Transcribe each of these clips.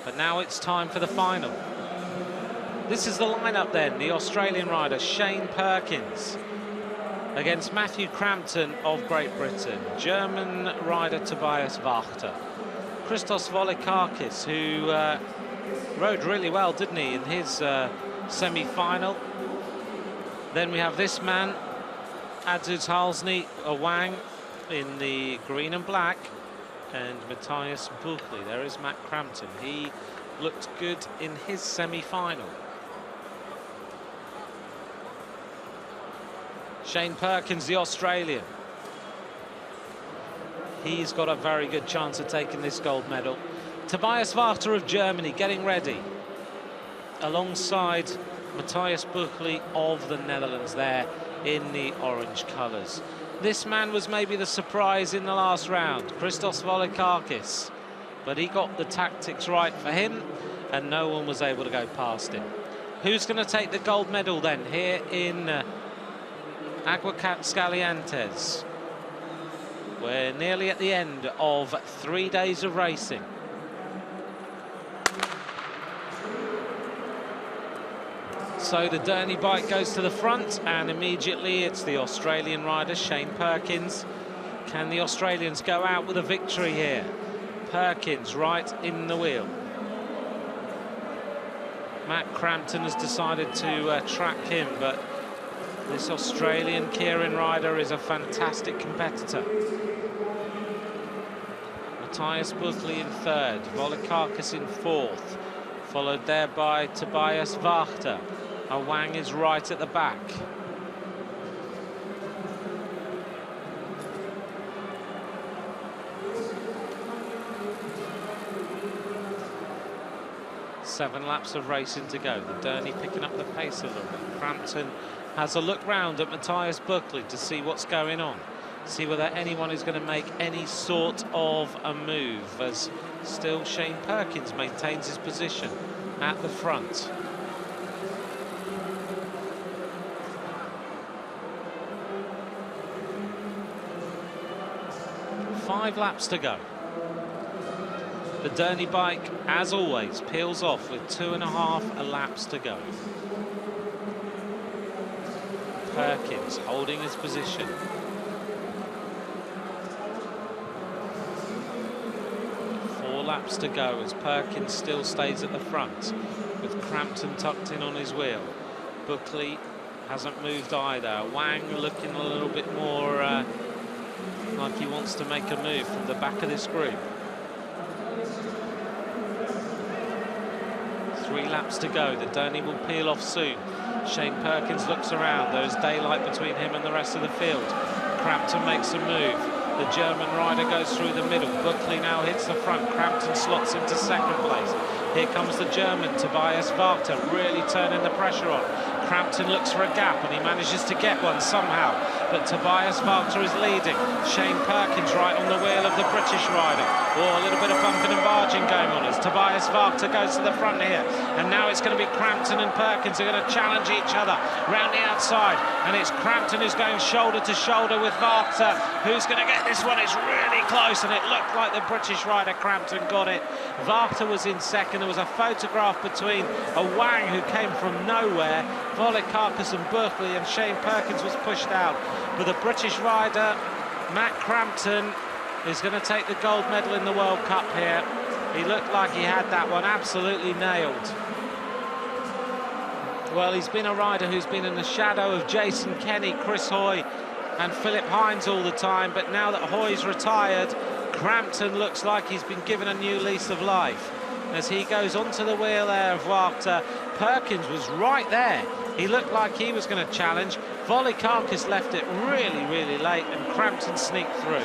But now it's time for the final. This is the lineup then. The Australian rider Shane Perkins against Matthew CRAMPTON of Great Britain. German rider Tobias WÄCHTER. Christos VOLIKAKIS, who rode really well, didn't he, in his semi-final. Then we have this man, Azizulhasni AWANG, in the green and black, and Matthjis BUCHLI. There is Matt CRAMPTON. He looked good in his semi-final. Shane Perkins, the Australian. He's got a very good chance of taking this gold medal. Tobias WÄCHTER of Germany getting ready, alongside Matthjis BUCHLI of the Netherlands there in the orange colours. This man was maybe the surprise in the last round, Christos VOLIKAKIS, but he got the tactics right for him and no one was able to go past him. Who's going to take the gold medal then here in Aguascalientes? We're nearly at the end of 3 days of racing. So the Derny bike goes to the front, and immediately it's the Australian rider Shane Perkins. Can the Australians go out with a victory here? Perkins right in the wheel. Matt CRAMPTON has decided to track him, but this Australian Keirin rider is a fantastic competitor. Matthjis BUCHLI in third, VOLIKAKIS in fourth, followed there by Tobias WÄCHTER. Awang is right at the back. Seven laps of racing to go. The Derny picking up the pace a little bit. CRAMPTON has a look round at Matthjis BUCHLI to see what's going on. See whether anyone is going to make any sort of a move, as still Shane Perkins maintains his position at the front. Five laps to go. The Derny bike, as always, peels off with 2.5 laps to go. Perkins holding his position. 4 laps to go as Perkins still stays at the front, with CRAMPTON tucked in on his wheel. BUCHLI hasn't moved either. Wang looking a little bit more like he wants to make a move from the back of this group. 3 laps to go. The Derny will peel off soon. Shane Perkins looks around. There's daylight between him and the rest of the field. CRAMPTON makes a move. The German rider goes through the middle. BUCHLI now hits the front. CRAMPTON slots into second place. Here comes the German, Tobias WÄCHTER, really turning the pressure on. CRAMPTON looks for a gap and he manages to get one somehow. But Tobias WÄCHTER is leading. Shane Perkins right on the wheel of the British rider. Oh, a little bit of bumping and barging going on as Tobias WÄCHTER goes to the front here. And now it's going to be CRAMPTON and Perkins who are going to challenge each other round the outside. And it's CRAMPTON who's going shoulder to shoulder with WÄCHTER. Who's going to get this one? It's really close, and it looked like the British rider CRAMPTON got it. WÄCHTER was in second. There was a photograph between Awang, who came from nowhere, VOLIKAKIS and BUCHLI, and Shane Perkins was pushed out. But the British rider, Matt CRAMPTON, is going to take the gold medal in the World Cup here. He looked like he had that one absolutely nailed. Well, he's been a rider who's been in the shadow of Jason Kenny, Chris Hoy and Philip Hines all the time, but now that Hoy's retired, CRAMPTON looks like he's been given a new lease of life as he goes onto the wheel there of WÄCHTER. Perkins was right there. He looked like he was going to challenge. VOLIKAKIS left it really, really late, and CRAMPTON sneaked through.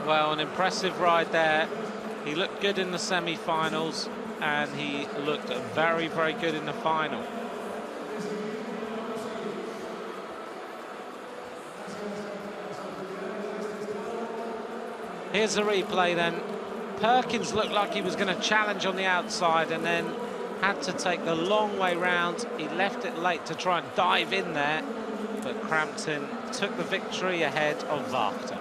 Well, an impressive ride there. He looked good in the semi-finals, and he looked very, very good in the final. Here's the replay then. Perkins looked like he was going to challenge on the outside, and then had to take the long way round. He left it late to try and dive in there, but Crampton took the victory ahead of WÄCHTER.